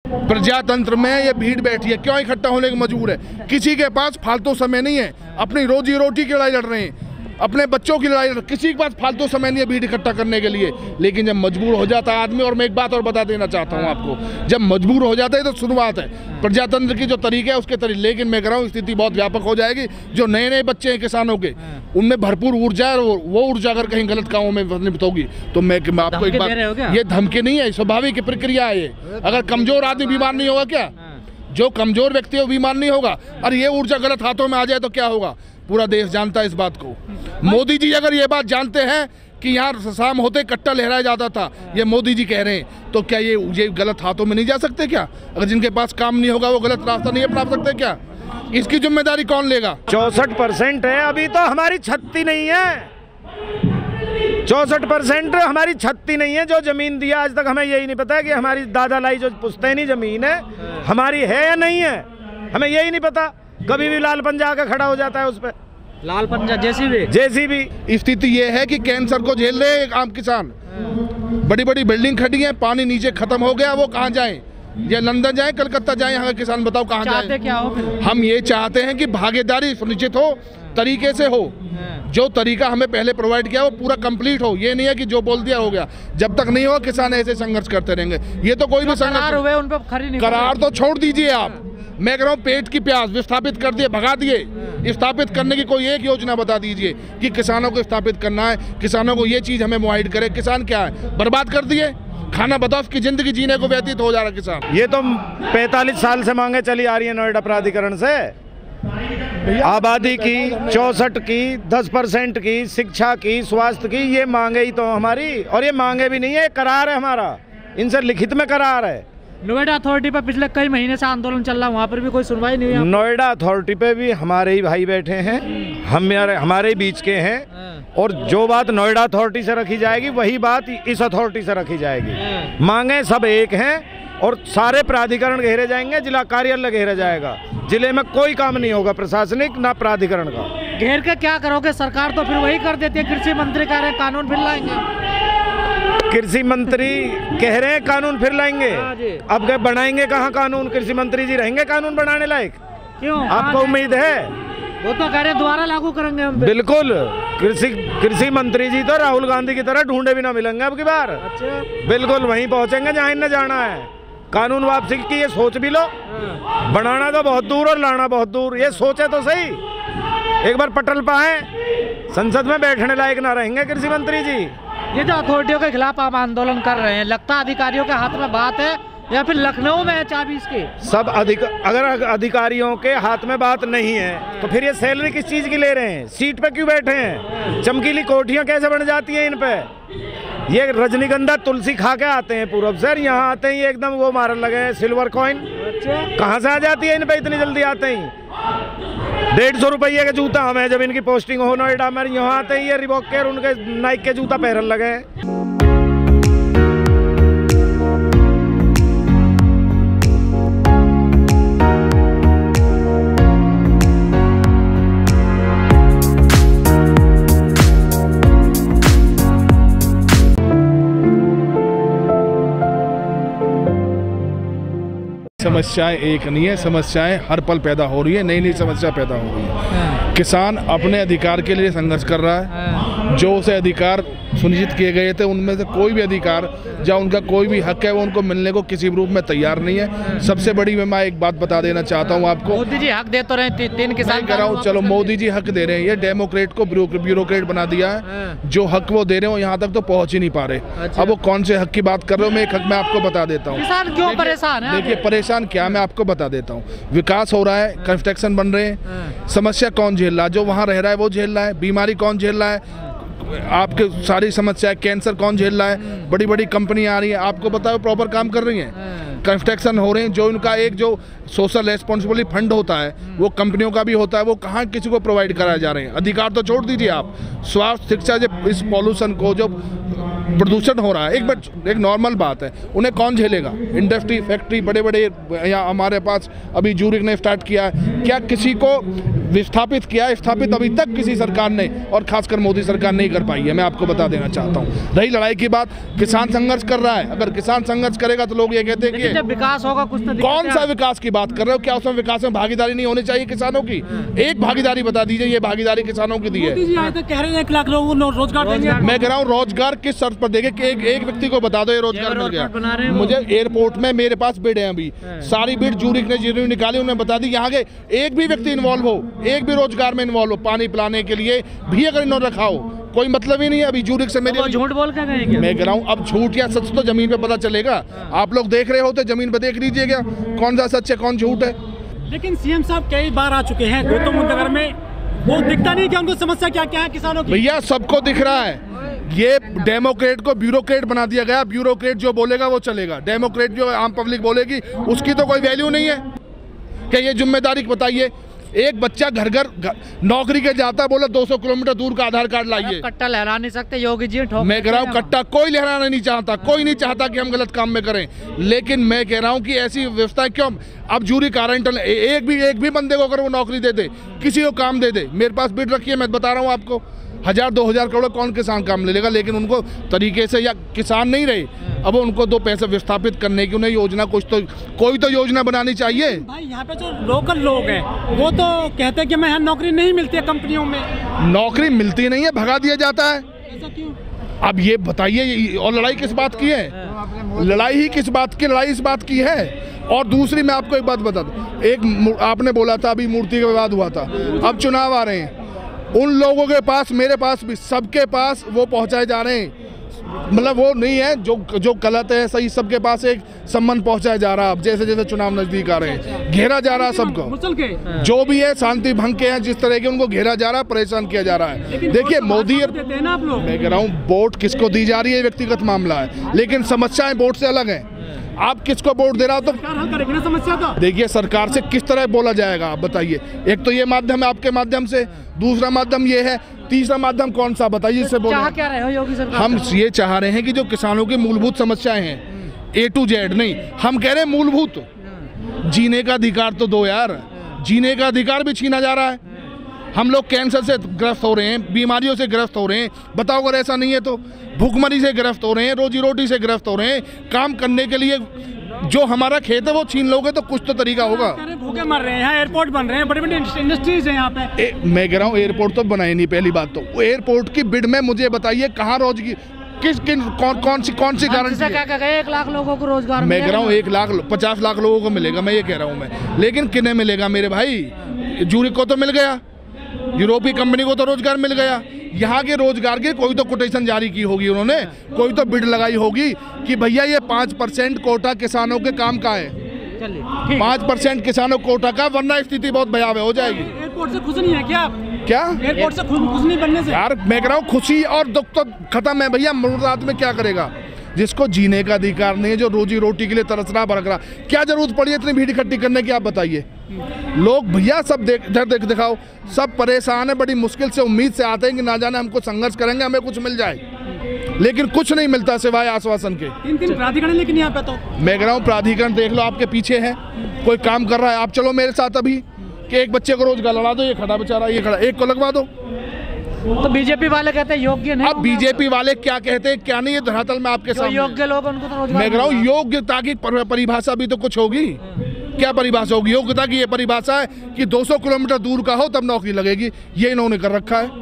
प्रजातंत्र में ये भीड़ बैठी है, क्यों इकट्ठा होने की मजबूर है? किसी के पास फालतू समय नहीं है, अपनी रोजी रोटी की लड़ाई लड़ रहे हैं, अपने बच्चों की लड़ाई, किसी के पास फालतू समय नहीं है भीड़ इकट्ठा करने के लिए। लेकिन जब मजबूर हो जाता है आदमी, और मैं एक बात और बता देना चाहता हूँ आपको, जब मजबूर हो जाता है तो शुरुआत है प्रजातंत्र की जो तरीके है उसके तरीके। लेकिन मैं कह रहा हूँ स्थिति बहुत व्यापक हो जाएगी। जो नए नए बच्चे हैं किसानों के, उनमें भरपूर ऊर्जा है, और वो ऊर्जा अगर कहीं गलत कामों में नियुक्त होगी तो मैं आपको एक बात, ये धमकी नहीं है, स्वाभाविक प्रक्रिया है ये। अगर कमजोर आदमी बीमार नहीं होगा क्या? जो कमजोर व्यक्ति है वो बीमार नहीं होगा, और ये ऊर्जा गलत हाथों में आ जाए तो क्या होगा? पूरा देश जानता है इस बात को। मोदी जी अगर ये बात जानते हैं कि यहाँ शाम होते कट्टा लहराया जाता था, ये मोदी जी कह रहे हैं, तो क्या ये गलत हाथों में नहीं जा सकते क्या? अगर जिनके पास काम नहीं होगा वो गलत रास्ता नहीं अपना सकते क्या? इसकी जिम्मेदारी कौन लेगा? 64% है, अभी तो हमारी छत्ती नहीं है। 64% हमारी छत्ती नहीं है। जो जमीन दिया आज तक हमें यही नहीं पता है कि हमारी दादा लाई जो पुश्तैनी जमीन है हमारी है या नहीं है, हमें यही नहीं पता। कभी भी लाल पंजा आकर खड़ा हो जाता है उस पर, लाल पंजा जेसीबी। स्थिति ये है कि कैंसर को झेल रहे हैं आम किसान। बड़ी बड़ी बिल्डिंग खड़ी है, पानी नीचे खत्म हो गया, वो कहाँ जाएं? या लंदन जाएं, कलकत्ता जाएं? यहाँ किसान बताओ कहाँ जाएं? क्या हो फिर? हम ये चाहते हैं कि भागीदारी सुनिश्चित हो, तरीके से हो। जो तरीका हमें पहले प्रोवाइड किया वो पूरा कंप्लीट हो। ये नहीं है कि जो बोल दिया हो गया। जब तक नहीं हो किसान ऐसे संघर्ष करते रहेंगे। ये तो कोई भी संघर्ष हुए उन पे खरी नहीं, करार तो छोड़ दीजिए आप। मैं कह रहा हूँ पेट की प्यास विस्थापित कर दिए, भगा दिए। स्थापित करने की कोई एक योजना बता दीजिए कि किसानों को स्थापित करना है, किसानों को ये चीज हमें मुआहिद करे। किसान क्या है? बर्बाद कर दिए खाना, बताओ उसकी जिंदगी जीने को व्यतीत हो जा रहा किसान। ये तो 45 साल से मांगे चली आ रही है नोएडा प्राधिकरण से। आबादी की 64 की, 10% की, शिक्षा की, स्वास्थ्य की, ये मांगे ही तो हमारी। और ये मांगे भी नहीं है, करार है हमारा, इनसे लिखित में करार है। नोएडा अथॉरिटी पर पिछले कई महीने से आंदोलन चल रहा है, वहाँ पर भी कोई सुनवाई नहीं हुई। नोएडा अथॉरिटी पे भी हमारे ही भाई बैठे हैं, हमारे ही बीच के हैं, और जो बात नोएडा अथॉरिटी से रखी जाएगी वही बात इस अथॉरिटी से रखी जाएगी। मांगे सब एक हैं, और सारे प्राधिकरण घेरे जाएंगे, जिला कार्यालय घेरा जाएगा। जिले में कोई काम नहीं होगा प्रशासनिक ना प्राधिकरण का। घेर के क्या करोगे? सरकार तो फिर वही कर देती है। कृषि मंत्री कह रहे हैं कानून फिर लाएंगे। कृषि मंत्री कह रहे हैं कानून फिर लाएंगे। अब क्या बनाएंगे कहाँ कानून? कृषि मंत्री जी रहेंगे कानून बनाने लायक? क्यों? आपको उम्मीद है? वो तो कह रहे दोबारा लागू करेंगे हम पे। बिल्कुल, कृषि मंत्री जी तो राहुल गांधी की तरह ढूंढे भी ना मिलेंगे अब की बार। अच्छा। बिल्कुल वहीं पहुंचेंगे जहाँ इन्हें जाना है। कानून वापसी की ये सोच भी लो। बनाना तो बहुत दूर और लाना बहुत दूर, ये सोचे तो सही। एक बार पटल पाए, संसद में बैठने लायक ना रहेंगे कृषि मंत्री जी। ये जो अथॉरिटियों के खिलाफ आप आंदोलन कर रहे हैं, लगता है अधिकारियों के हाथ में बात है या फिर लखनऊ में है चाबी इसकी? सब अगर अधिकारियों के हाथ में बात नहीं है तो फिर ये सैलरी किस चीज की ले रहे हैं? सीट पे क्यों बैठे हैं? चमकीली कोठियां कैसे बन जाती हैं इन पे? ये रजनीगंधा तुलसी खा के आते हैं पूरब से, यहाँ आते ही एकदम वो मारने लगे हैं सिल्वर कॉइन। अच्छा। कहाँ से आ जाती है इन पे इतनी जल्दी आते ही? 150 रुपये के जूता हमें जब इनकी पोस्टिंग हो नोएडा में, यहाँ आते ही ये रिबॉक के और उनके नाइक के जूता पहनने लगे। समस्याएं एक नहीं है, समस्याएं हर पल पैदा हो रही है, नई नई समस्या पैदा हो रही है। किसान अपने अधिकार के लिए संघर्ष कर रहा है। जो उसे अधिकार सुनिश्चित किए गए थे उनमें से कोई भी अधिकार या उनका कोई भी हक है वो उनको मिलने को किसी भी रूप में तैयार नहीं है। सबसे बड़ी मैं एक बात बता देना चाहता हूँ आपको, मोदी जी हक दे तो रहे, 3 किसान कह रहा हूँ, चलो मोदी जी हक दे रहे हैं, ये डेमोक्रेट को ब्यूरोक्रेट बना दिया है। जो हक वो दे रहे हो यहाँ तक तो पहुँच ही नहीं पा रहे। अच्छा। अब वो कौन से हक की बात कर रहे हो, मैं एक हक मैं आपको बता देता हूँ। किसान क्यों परेशान है? देखिए परेशान क्या, मैं आपको बता देता हूँ। विकास हो रहा है, कंस्ट्रक्शन बन रहे हैं, समस्या कौन झेल रहा है? जो वहाँ रह रहा है वो झेल रहा है। बीमारी कौन झेल रहा है? आपके सारी समस्या, कैंसर कौन झेल रहा है? बड़ी बड़ी कंपनियां आ रही हैं, आपको बताओ प्रॉपर काम कर रही हैं, कंस्ट्रक्शन हो रहे हैं। जो उनका एक जो सोशल रेस्पॉन्सिबिलिटी फंड होता है वो कंपनियों का भी होता है, वो कहाँ किसी को प्रोवाइड कराए जा रहे हैं? अधिकार तो छोड़ दीजिए आप, स्वास्थ्य, शिक्षा, जो इस पॉल्यूशन को, जो प्रदूषण हो रहा है, एक नॉर्मल बात है, उन्हें कौन झेलेगा? इंडस्ट्री, फैक्ट्री, बड़े बड़े, यहाँ हमारे पास अभी जूरिक ने स्टार्ट किया है, क्या किसी को विस्थापित किया है, स्थापित अभी तक किसी सरकार ने और खासकर मोदी सरकार नहीं कर पाई है। मैं आपको बता देना चाहता हूँ। रही लड़ाई की बात, किसान संघर्ष कर रहा है। अगर किसान संघर्ष करेगा तो लोग ये कहते हैं कि जब विकास होगा कुछ तो कौन सा विकास की बात कर रहे हो? क्या उसमें विकास में भागीदारी नहीं होनी चाहिए किसानों की? एक भागीदारी बता दीजिए, ये भागीदारी किसानों की दी है। कह रहे हैं 1 लाख लोगों को रोजगार देंगे। मैं कह रहा हूँ रोजगार किस शर्त पर देंगे कि एक व्यक्ति को बता दो ये रोजगार मिल गया। मुझे एयरपोर्ट में मेरे पास बिड है, अभी सारी बिड जूरिक ने जिन्होंने निकाली उन्होंने बता दी, यहाँ के एक भी व्यक्ति इन्वॉल्व हो, एक भी रोजगार में इन्वॉल्व हो, पानी पिलाने के लिए भी अगर इन्होंने रखा हो, कोई मतलब ही नहीं है। अभी जूरिक से मेरे झूठ बोल कर गए क्या? मैं कह रहा हूँ अब झूठ या सच तो जमीन पे पता चलेगा। आप लोग देख रहे होते, जमीन पे देख लीजिएगा कौन सा सच है कौन झूठ है। लेकिन सीएम साहब कई बार आ चुके हैं गौतम बुद्ध नगर में, वो दिखता नहीं कि उनको समस्या क्या क्या है किसानों की। भैया सबको दिख रहा है, ये डेमोक्रेट को ब्यूरोक्रेट बना दिया गया। ब्यूरोक्रेट जो बोलेगा वो चलेगा, डेमोक्रेट जो आम पब्लिक बोलेगी उसकी तो कोई वैल्यू नहीं है। क्या ये जिम्मेदारी बताइए? एक बच्चा घर घर नौकरी के जाता है, बोला 200 किलोमीटर दूर का आधार कार्ड लाइए। कट्टा लहरा नहीं सकते योगी जी। मैं कह रहा हूँ कट्टा कोई लहराना नहीं चाहता, कोई नहीं चाहता कि हम गलत काम में करें, लेकिन मैं कह रहा हूँ कि ऐसी व्यवस्था क्यों? अब जूरी गारंटर एक भी बंदे को अगर वो नौकरी दे दे, किसी को काम दे दे, मेरे पास बिड रखी है, मैं बता रहा हूँ आपको 1000-2000 करोड़ कौन किसान काम ले लेगा? लेकिन उनको तरीके से, या किसान नहीं रहे, अब उनको 2 पैसे विस्थापित करने की उन्हें योजना कोई तो योजना बनानी चाहिए। भाई यहाँ पे जो लोकल लोग हैं वो तो कहते हैं कि मैं यहाँ नौकरी नहीं मिलती है, कंपनियों में नौकरी मिलती नहीं है, भगा दिया जाता है। ऐसा क्यों? अब ये बताइए, और लड़ाई किस बात की है? लड़ाई ही किस बात की? लड़ाई इस बात की है। और दूसरी मैं आपको एक बात बता दूं, एक आपने बोला था अभी मूर्ति का विवाद हुआ था, अब चुनाव आ रहे हैं, उन लोगों के पास, मेरे पास भी, सबके पास वो पहुंचाए जा रहे हैं। मतलब वो नहीं है जो गलत है सही, सबके पास एक संबंध पहुंचाया जा रहा है। अब जैसे जैसे चुनाव नजदीक आ रहे हैं, घेरा जा रहा है सबको, जो भी है शांति भंग के हैं जिस तरह के, उनको घेरा जा रहा है, परेशान किया जा रहा है। देखिए मोदी, मैं कह रहा हूँ वोट किसको दी जा रही है व्यक्तिगत मामला है, लेकिन समस्याएं वोट से अलग है। आप किसको वोट दे रहा हो तो हल करेगी ना समस्या। तो देखिए सरकार से किस तरह बोला जाएगा, आप बताइए। एक तो ये माध्यम है आपके माध्यम से, दूसरा माध्यम ये है, तीसरा माध्यम कौन सा बताइए? इससे चाह क्या रहे हो योगी सरकार? हम ये चाह रहे हैं कि जो किसानों की मूलभूत समस्याएं हैं, A to Z नहीं, हम कह रहे हैं मूलभूत जीने का अधिकार तो दो यार। जीने का अधिकार भी छीना जा रहा है। हम लोग कैंसर से ग्रस्त हो रहे हैं, बीमारियों से ग्रस्त हो रहे हैं। बताओ अगर ऐसा नहीं है तो भूखमरी से ग्रस्त हो रहे हैं, रोजी रोटी से ग्रस्त हो रहे हैं। काम करने के लिए जो हमारा खेत है वो छीन लोगे तो कुछ तो तरीका होगा। भूखे मर रहे हैं, यहाँ एयरपोर्ट बन रहे हैं, बड़ी बड़ी इंडस्ट्रीज है यहाँ पे। मैं कह रहा हूँ एयरपोर्ट तो बनाए नहीं। पहली बात तो एयरपोर्ट की बिड में मुझे बताइए कहाँ रोजगार, कौन सी गारंटी है? क्या 1 लाख लोगों को रोजगार? मैं कह रहा हूँ 50 लाख लोगों को मिलेगा, मैं ये कह रहा हूँ मैं, लेकिन किन्हें मिलेगा मेरे भाई? जूरिक को तो मिल गया, यूरोपीय कंपनी को तो रोजगार मिल गया। यहाँ के रोजगार की कोई तो कोटेशन जारी की होगी उन्होंने, कोई तो बिड लगाई होगी कि भैया ये 5% कोटा किसानों के काम का है, 5% किसानों कोटा का, वरना स्थिति बहुत भयावह हो जाएगी। एयरपोर्ट से खुश नहीं है क्या आप? क्या एयरपोर्ट से खुश नहीं बनने से? यार मैं कह रहा हूँ खुशी और दुख तो खत्म है भैया। मुर्दात में क्या करेगा? जिसको जीने का अधिकार नहीं है, जो रोजी रोटी के लिए तरसना भड़क रहा, क्या जरूरत पड़ी है इतनी भीड़ इकट्ठी करने की? आप बताइए। लोग भैया सब दिखाओ, सब परेशान है, बड़ी मुश्किल से उम्मीद से आते हैं कि ना जाने हमको संघर्ष करेंगे, हमें कुछ मिल जाए, लेकिन कुछ नहीं मिलता सिवाय आश्वासन के। 3 प्राधिकरण लेकिन यहाँ पे तो मैं कह रहा हूँ प्राधिकरण देख लो आपके पीछे है, कोई काम कर रहा है। आप चलो मेरे साथ अभी कि एक बच्चे को रोजगार लड़ा दो, ये खड़ा बेचारा, ये खड़ा, एक को लगवा दो। तो बीजेपी वाले कहते हैं योग्य नहीं। अब बीजेपी वाले क्या कहते हैं क्या नहीं है धरातल में आपके सामने। योग्य लोग उनको तो रोजगार। मैं कह रहा हूँ योग्यता की परिभाषा भी तो कुछ होगी। क्या परिभाषा होगी? योग्यता की ये परिभाषा है कि 200 किलोमीटर दूर का हो तब नौकरी लगेगी, ये इन्होंने कर रखा है।